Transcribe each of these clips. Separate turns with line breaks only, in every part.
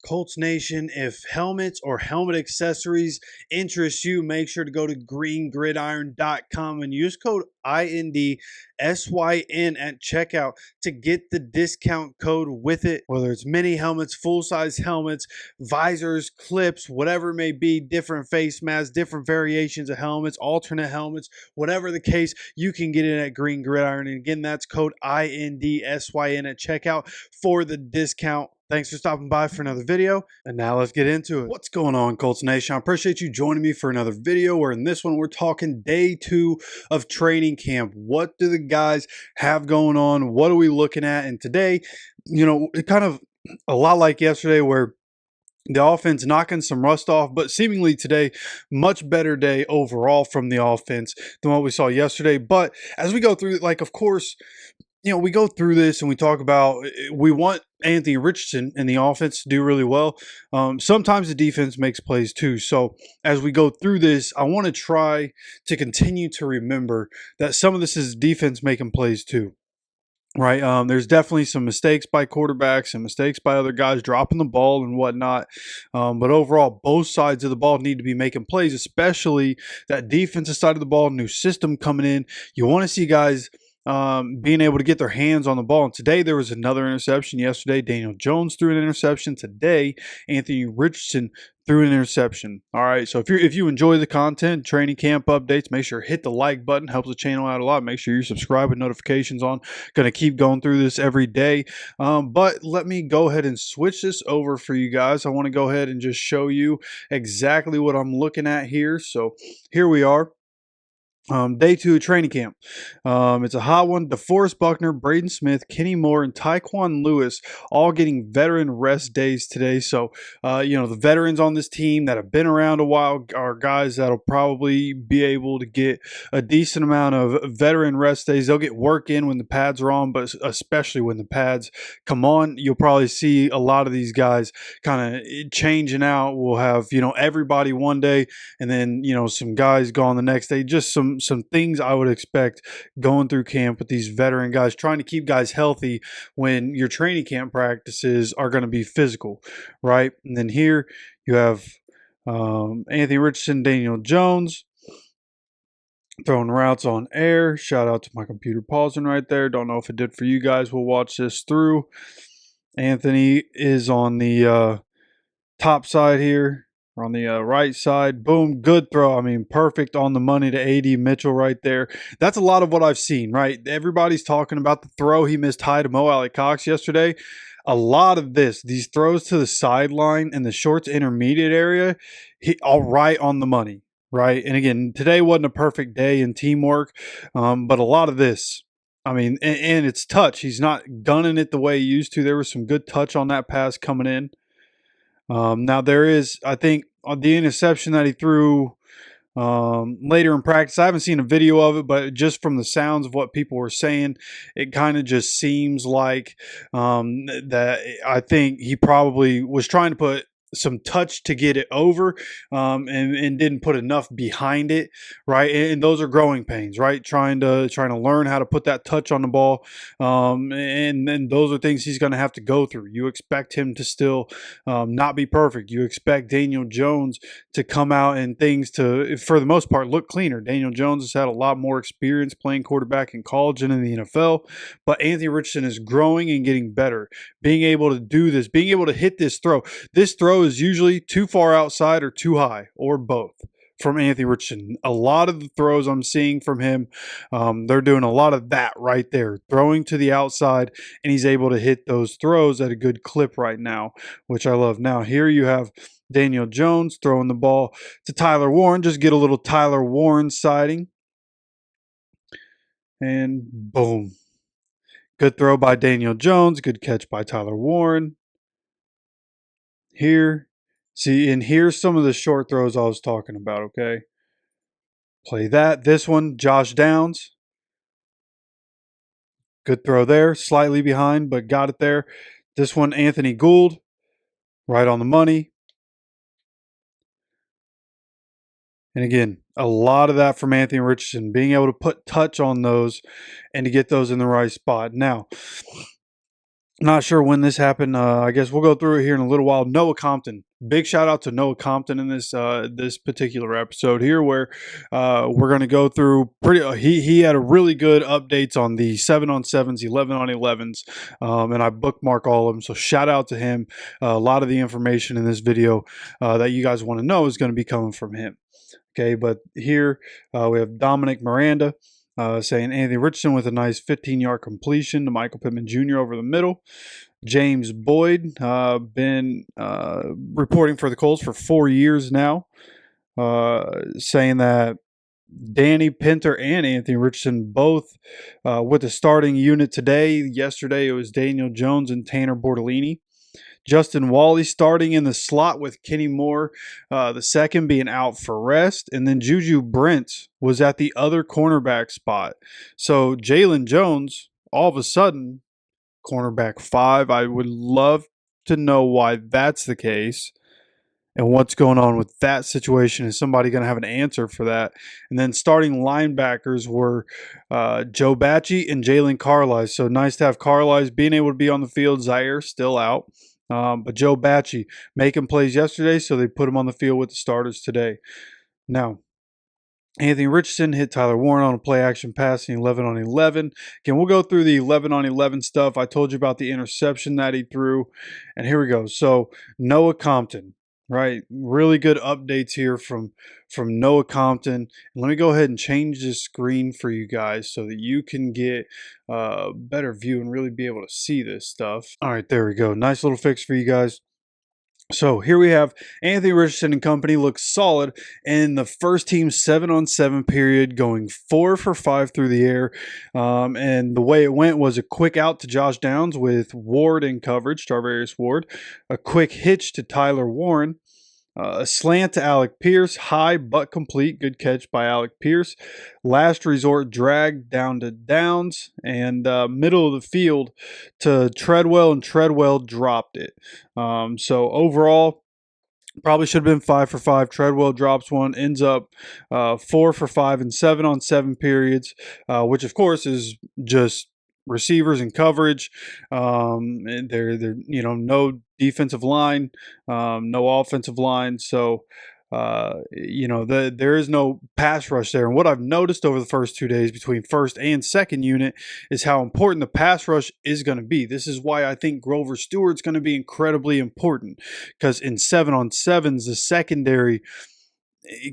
Colts Nation, if helmets or helmet accessories interest you, make sure to go to greengridiron.com and use code INDSYN at checkout to get the discount code with it. Whether it's mini helmets, full-size helmets, visors, clips, whatever it may be, different face masks, different variations of helmets, alternate helmets, whatever the case, you can get it at Green Gridiron. And again, that's code INDSYN at checkout for the discount. Thanks for stopping by for another video, and now let's get into it. What's going on, Colts Nation? I appreciate you joining me for another video where in this one we're talking day 2 of training camp. What do the guys have going on? What are we looking at? And today, it kind of a lot like yesterday where the offense knocking some rust off, but seemingly today, much better day overall from the offense than what we saw yesterday. But as we go through, of course, we go through this and we talk about we want Anthony Richardson and the offense to do really well. Sometimes the defense makes plays too. So as we go through this, I want to try to continue to remember that some of this is defense making plays too. Right. There's definitely some mistakes by quarterbacks and mistakes by other guys dropping the ball and whatnot. But overall, both sides of the ball need to be making plays, especially that defensive side of the ball, new system coming in. You want to see guys being able to get their hands on the ball. And today there was another interception. Yesterday, Daniel Jones threw an interception. Today, Anthony Richardson threw an interception. All right. So if you enjoy the content, training camp updates, make sure to hit the like button. Helps the channel out a lot. Make sure you subscribe with notifications on. Going to keep going through this every day. But let me go ahead and switch this over for you guys. I want to go ahead and just show you exactly what I'm looking at here. So here we are. Day 2 of training camp. It's a hot one. DeForest Buckner, Braden Smith, Kenny Moore, and Tyquan Lewis all getting veteran rest days today. So, the veterans on this team that have been around a while are guys that'll probably be able to get a decent amount of veteran rest days. They'll get work in when the pads are on, but especially when the pads come on, you'll probably see a lot of these guys kind of changing out. We'll have, everybody one day and then, some guys gone the next day. Just some things I would expect going through camp with these veteran guys, trying to keep guys healthy when your training camp practices are going to be physical, right? And then here you have Anthony Richardson, Daniel Jones throwing routes on air. Shout out to my computer pausing right there. Don't know if it did for you guys. We'll watch this through. Anthony is on the top side here. On the right side, boom, good throw. I mean, perfect on the money to A.D. Mitchell right there. That's a lot of what I've seen, right? Everybody's talking about the throw he missed high to Mo Alley-Cox yesterday. A lot of these throws to the sideline and the short to intermediate area, all right on the money, right? And again, today wasn't a perfect day in teamwork, but a lot of this, I mean, and it's touch. He's not gunning it the way he used to. There was some good touch on that pass coming in. Now there is, I think, on the interception that he threw later in practice. I haven't seen a video of it, but just from the sounds of what people were saying, it kind of just seems like that I think he probably was trying to put some touch to get it over and didn't put enough behind it, right? And those are growing pains, right? Trying to learn how to put that touch on the ball, and then those are things he's going to have to go through. You expect him to still not be perfect. You expect Daniel Jones to come out and things to, for the most part, look cleaner. Daniel Jones has had a lot more experience playing quarterback in college and in the NFL, but Anthony Richardson is growing and getting better, being able to do this, being able to hit this throw. This throw is usually too far outside or too high or both from Anthony Richardson. A lot of the throws I'm seeing from him, they're doing a lot of that right there, throwing to the outside, and he's able to hit those throws at a good clip right now, which I love. Now here you have Daniel Jones throwing the ball to Tyler Warren. Just get a little Tyler Warren sighting. And boom. Good throw by Daniel Jones. Good catch by Tyler Warren. Here, see, and here's some of the short throws I was talking about, okay? Play that. This one, Josh Downs. Good throw there. Slightly behind, but got it there. This one, Anthony Gould. Right on the money. And again, a lot of that from Anthony Richardson, being able to put touch on those and to get those in the right spot. Now, Not sure when this happened. I guess we'll go through it here in a little while. Noah Compton. Big shout out to Noah Compton in this particular episode here, where we're going to go through pretty. He had a really good updates on the 7-on-7s, 11-on-11s, and I bookmark all of them. So shout out to him. A lot of the information in this video that you guys want to know is going to be coming from him. Okay, but here we have Dominic Miranda. Saying Anthony Richardson with a nice 15-yard completion to Michael Pittman Jr. over the middle. James Boyd, been reporting for the Colts for 4 years now, saying that Danny Pinter and Anthony Richardson both with the starting unit today. Yesterday it was Daniel Jones and Tanner Bortolini. Justin Wally starting in the slot with Kenny Moore, the second being out for rest. And then Juju Brent was at the other cornerback spot. So Jalen Jones, all of a sudden, cornerback 5. I would love to know why that's the case and what's going on with that situation. Is somebody going to have an answer for that? And then starting linebackers were Joe Bachie and Jalen Carlisle. So nice to have Carlisle being able to be on the field. Zaire still out. But Joe Bachie making plays yesterday, so they put him on the field with the starters today. Now, Anthony Richardson hit Tyler Warren on a play action passing 11-on-11. Again, we'll go through the 11-on-11 stuff. I told you about the interception that he threw. And here we go. So Noah Compton, right? Really good updates here from Noah Compton. Let me go ahead and change this screen for you guys so that you can get a better view and really be able to see this stuff. All right, there we go. Nice little fix for you guys. So here we have Anthony Richardson and company look solid in the first team 7-on-7 period, going 4 for 5 through the air. And the way it went was a quick out to Josh Downs with Ward in coverage, Tarvarius Ward, a quick hitch to Tyler Warren, a slant to Alec Pierce, high but complete, good catch by Alec Pierce. Last resort drag down to Downs, and middle of the field to Treadwell, and Treadwell dropped it. So overall, probably should have been 5 for 5. Treadwell drops one, ends up 4 for 5 in 7-on-7 periods, which of course is just receivers and coverage. And they're no defensive line, no offensive line. So there is no pass rush there. And what I've noticed over the first 2 days between first and second unit is how important the pass rush is going to be. This is why I think Grover Stewart's going to be incredibly important, because in 7-on-7s, the secondary,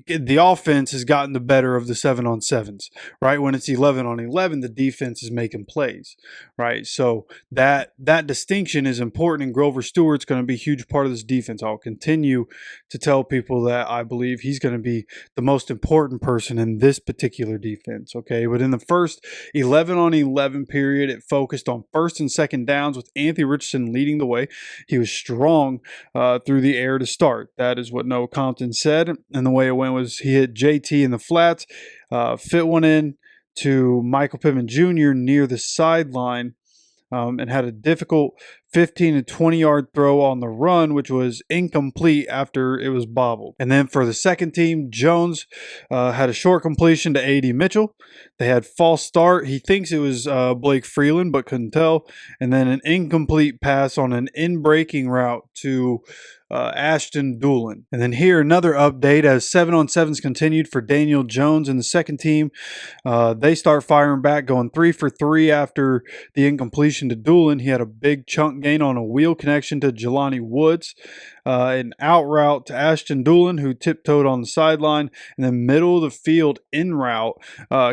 the offense has gotten the better of the 7-on-7s, right? When it's 11-on-11, the defense is making plays, right? So that distinction is important, and Grover Stewart's going to be a huge part of this defense. I'll continue to tell people that I believe he's going to be the most important person in this particular defense, okay? But in the first 11-on-11 period, it focused on first and second downs with Anthony Richardson leading the way. He was strong through the air to start. That is what Noah Compton said, and the way it went was he hit JT in the flats, fit one in to Michael Pittman Jr. near the sideline, and had a difficult 15 to 20 yard throw on the run, which was incomplete after it was bobbled. And then for the second team, Jones had a short completion to A.D. Mitchell. They had false start. He thinks it was Blake Freeland, but couldn't tell. And then an incomplete pass on an in-breaking route to Ashton Doolin. And then here, another update as 7-on-7s continued for Daniel Jones and the second team. They start firing back, going 3 for 3 after the incompletion to Doolin. He had a big chunk gain on a wheel connection to Jelani Woods, an out route to Ashton Doolin, who tiptoed on the sideline, and then middle of the field in route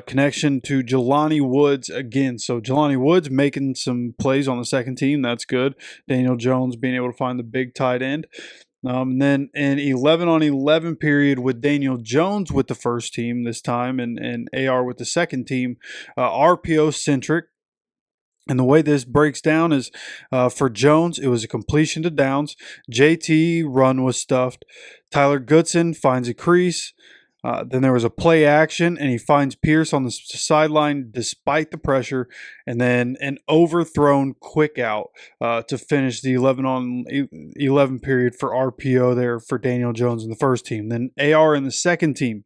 connection to Jelani Woods again. So Jelani Woods making some plays on the second team. That's good. Daniel Jones being able to find the big tight end. And then an 11-on-11 period with Daniel Jones with the first team this time, and AR with the second team, RPO centric. And the way this breaks down is for Jones, it was a completion to Downs. JT run was stuffed. Tyler Goodson finds a crease. Then there was a play action, and he finds Pierce on the sideline despite the pressure, and then an overthrown quick out to finish the 11-on-11 period for RPO there for Daniel Jones in the first team. Then AR in the second team,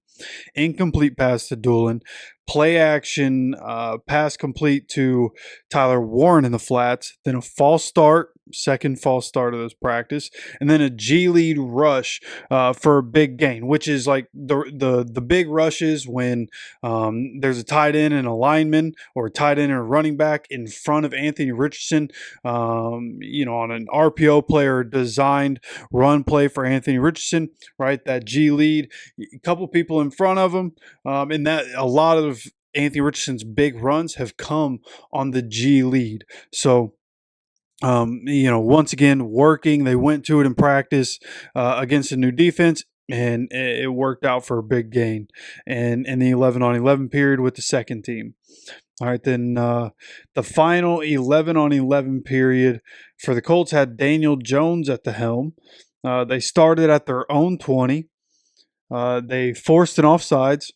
incomplete pass to Doolin, play action pass complete to Tyler Warren in the flats, then a false start, second false start of this practice, and then a G lead rush for a big gain, which is like the big rushes when there's a tight end and a lineman, or a tight end and a running back in front of Anthony Richardson, on an RPO player designed run play for Anthony Richardson, right? That G lead, a couple people in front of him, and that a lot of Anthony Richardson's big runs have come on the G lead. So, once again, working. They went to it in practice against a new defense, and it worked out for a big gain. And in the 11-on-11 period with the second team. All right, then the final 11-on-11 period for the Colts had Daniel Jones at the helm. They started at their own 20. They forced an offsides.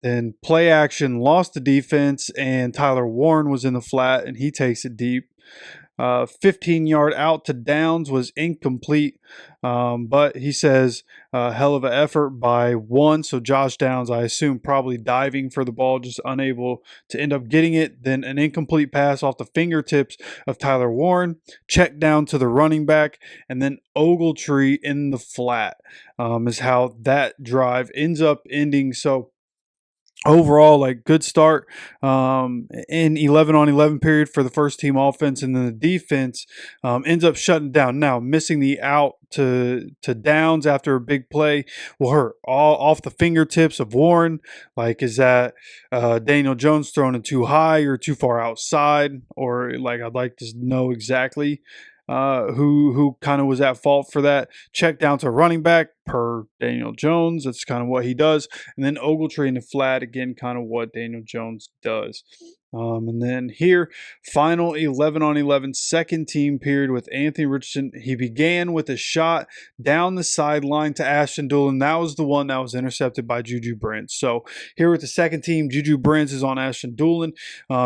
Then play action lost the defense, and Tyler Warren was in the flat, and he takes it deep. 15-yard out to Downs was incomplete, but he says hell of an effort by one. So Josh Downs, I assume, probably diving for the ball, just unable to end up getting it. Then an incomplete pass off the fingertips of Tyler Warren, check down to the running back, and then Ogletree in the flat is how that drive ends up ending. So overall, like, good start in 11-on-11 period for the first team offense, and then the defense ends up shutting down. Now, missing the out to Downs after a big play will hurt. All off the fingertips of Warren. Like, is that Daniel Jones throwing it too high or too far outside? Or, like, I'd like to know exactly who kind of was at fault for that. Check down to running back per Daniel Jones. That's kind of what he does. And then Ogletree in the flat, again, kind of what Daniel Jones does. And then here, final 11-on-11 second team period with Anthony Richardson. He began with a shot down the sideline to Ashton Dulin. That was the one that was intercepted by Juju Brents. So here with the second team, Juju Brents is on Ashton Dulin.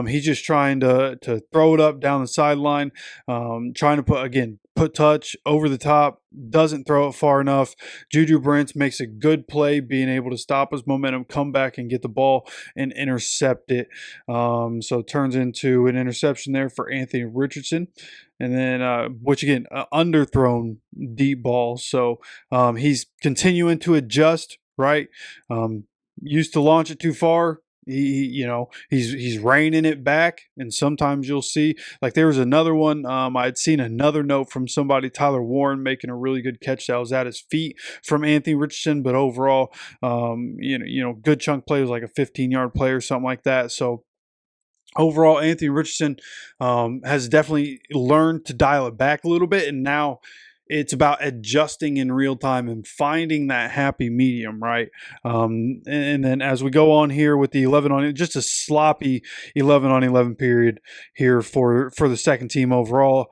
He's just trying to throw it up down the sideline, trying to put touch over the top, doesn't throw it far enough. Juju Brents makes a good play, being able to stop his momentum, come back and get the ball and intercept it. So it turns into an interception there for Anthony Richardson. And then, which again, underthrown deep ball. So he's continuing to adjust, right? Used to launch it too far. He's reining it back, and sometimes you'll see, like, there was another one. I'd seen another note from somebody, Tyler Warren making a really good catch that was at his feet from Anthony Richardson, but overall, good chunk play, was like a 15-yard play or something like that. So overall, Anthony Richardson has definitely learned to dial it back a little bit, and now it's about adjusting in real time and finding that happy medium, right? And then as we go on here with the 11-on, just a sloppy 11-on-11 period here for the second team overall.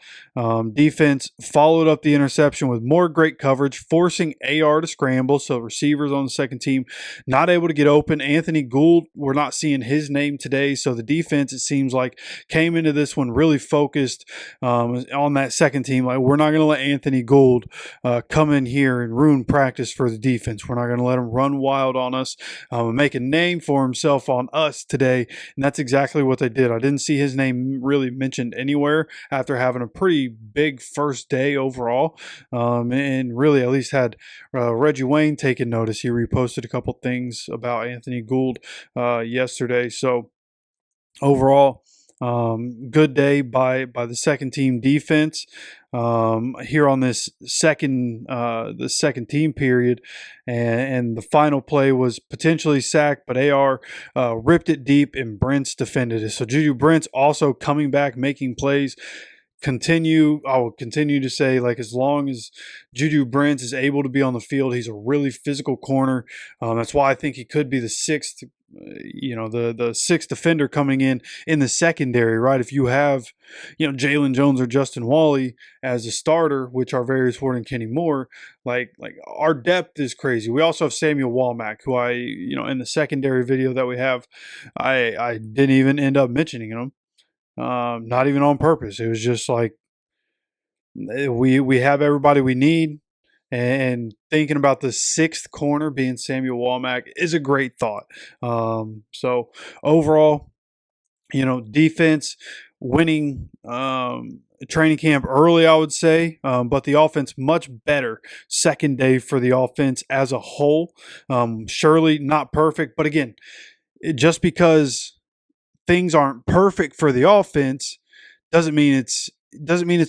Defense followed up the interception with more great coverage, forcing AR to scramble. So receivers on the second team not able to get open. Anthony Gould, we're not seeing his name today. So the defense, it seems like, came into this one really focused on that second team. Like, we're not going to let Anthony Gould come in here and ruin practice for the defense. We're not going to let him run wild on us and make a name for himself on us today. And that's exactly what they did. I didn't see his name really mentioned anywhere after having a pretty big first day overall. And really at least had Reggie Wayne taking notice. He reposted a couple things about Anthony Gould yesterday. So overall, good day by the second team defense here on this the second team period, and the final play was potentially sacked, but AR ripped it deep and Brents defended it. So Juju Brents also coming back, making plays. I will continue to say, like, as long as Juju Brents is able to be on the field, he's a really physical corner. That's why I think he could be the sixth, the sixth defender coming in the secondary, right? If you have, Jalen Jones or Justin Wally as a starter, which are very supporting Kenny Moore, like our depth is crazy. We also have Samuel Womack, who in the secondary video that we have, I didn't even end up mentioning him. Not even on purpose. It was just like, we have everybody we need. And thinking about the sixth corner being Samuel Womack is a great thought. So overall, defense winning training camp early, I would say, but the offense much better second day for the offense as a whole. Surely not perfect, but again, just because things aren't perfect for the offense doesn't mean it's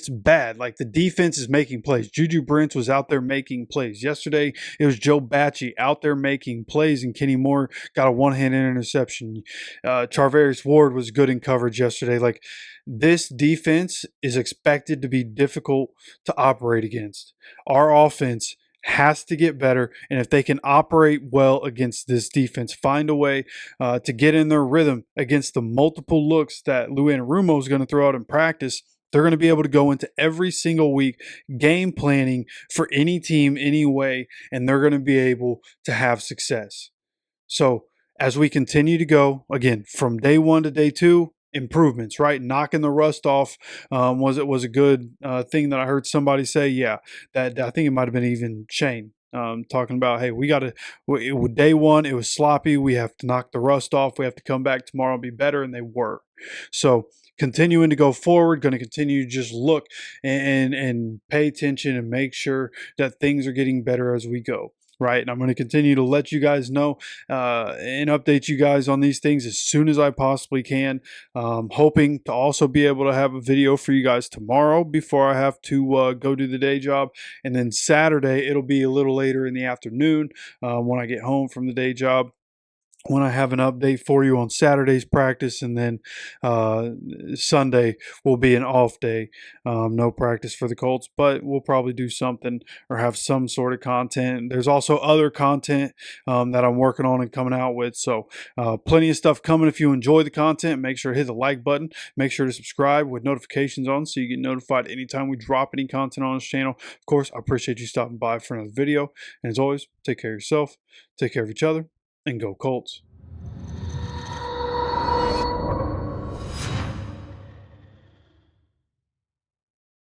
bad. Like, the defense is making plays. Juju Brents was out there making plays. Yesterday, it was Joe Bacci out there making plays, and Kenny Moore got a one-hand interception. Charvarius Ward was good in coverage yesterday. Like, this defense is expected to be difficult to operate against. Our offense has to get better, and if they can operate well against this defense, find a way to get in their rhythm against the multiple looks that Lou Anarumo is going to throw out in practice, they're going to be able to go into every single week game planning for any team, any way, and they're going to be able to have success. So as we continue to go, again, from day one to day two, improvements, right? Knocking the rust off was a good thing that I heard somebody say. Yeah, that I think it might have been even Shane talking about, hey, we got to. Day one, it was sloppy. We have to knock the rust off. We have to come back tomorrow and be better, and they were. So continuing to go forward, going to continue to just look and pay attention and make sure that things are getting better as we go. Right. And I'm going to continue to let you guys know and update you guys on these things as soon as I possibly can. Hoping to also be able to have a video for you guys tomorrow before I have to go do the day job. And then Saturday, it'll be a little later in the afternoon when I get home from the day job, when I have an update for you on Saturday's practice, and then Sunday will be an off day. No practice for the Colts, but we'll probably do something or have some sort of content. There's also other content that I'm working on and coming out with. So plenty of stuff coming. If you enjoy the content, make sure to hit the like button. Make sure to subscribe with notifications on so you get notified anytime we drop any content on this channel. Of course, I appreciate you stopping by for another video. And as always, take care of yourself, take care of each other, and go Colts.